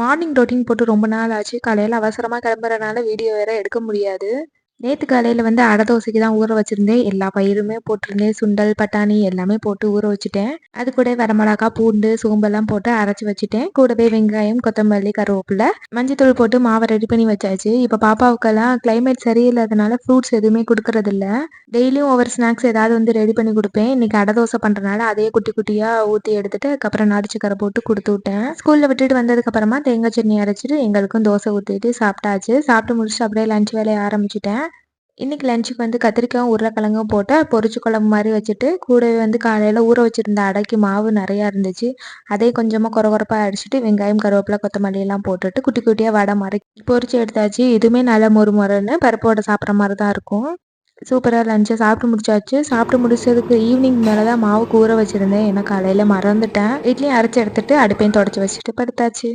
Morning routine போட்டு ரொம்ப நாள் ஆச்சு. காலையில அவசரமா கிளம்புறனால வீடியோ வேற எடுக்க முடியாது. நேத்து காலையில வந்து அடை தோசைக்கு தான் ஊற வச்சிருந்தேன். எல்லா பயிருமே போட்டிருந்தேன். சுண்டல், பட்டாணி எல்லாமே போட்டு ஊற வச்சுட்டேன். அது கூட வரமிளகா, பூண்டு, சோம்பெல்லாம் போட்டு அரைச்சு வச்சுட்டேன். கூடவே வெங்காயம், கொத்தமல்லி, கருவேப்பிலை, மஞ்சத்தூள் போட்டு மாவை ரெடி பண்ணி வச்சாச்சு. இப்போ பாப்பாவுக்கெல்லாம் கிளைமேட் சரியில்லாதனால ஃப்ரூட்ஸ் எதுவுமே கொடுக்கறதில்ல. டெய்லியும் ஒவ்வொரு ஸ்நாக்ஸ் ஏதாவது வந்து ரெடி பண்ணி கொடுப்பேன். இன்னைக்கு அடை தோசை பண்றதுனால அதையே குட்டி குட்டியா ஊற்றி எடுத்துட்டு அதுக்கப்புறம் நாட்டு சக்கரை போட்டு கொடுத்து விட்டேன். ஸ்கூல்ல விட்டுட்டு வந்ததுக்கு அப்புறமா தேங்காய் சட்னி அரைச்சிட்டு எங்களுக்கும் தோசை ஊற்றிட்டு சாப்பிட்டாச்சு. சாப்பிட்டு முடிச்சுட்டு அப்படியே லஞ்ச் வேலையை ஆரம்பிச்சிட்டேன். இன்னைக்கு லஞ்சுக்கு வந்து கத்திரிக்காயும் உருளைக்கிழங்கும் போட்டு பொரிச்சு குழம்பு மாதிரி வச்சுட்டு கூடவே வந்து காலையில் ஊற வச்சிருந்த அடைக்கு மாவு நிறையா இருந்துச்சு. அதே கொஞ்சமாக குறகுறப்பாக அடிச்சுட்டு வெங்காயம், கருவேப்பிலை, கொத்தமல்லி எல்லாம் போட்டுட்டு குட்டி குட்டியாக வடை மாதிரி பொரிச்சு எடுத்தாச்சு. இதுவுமே நல்ல மொறு மொறுன்னு பருப்போட சாப்பிட்ற மாதிரி தான் இருக்கும். சூப்பராக லஞ்சை சாப்பிட்டு முடிச்சாச்சு. சாப்பிட்டு முடிச்சதுக்கு ஈவினிங் மேலே தான் மாவுக்கு ஊற வச்சுருந்தேன். ஏன்னா காலையில் மறந்துட்டேன். இட்லியும் அரைச்சி எடுத்துட்டு அடுப்பையும் தொடச்சி வச்சுட்டு படுத்தாச்சு.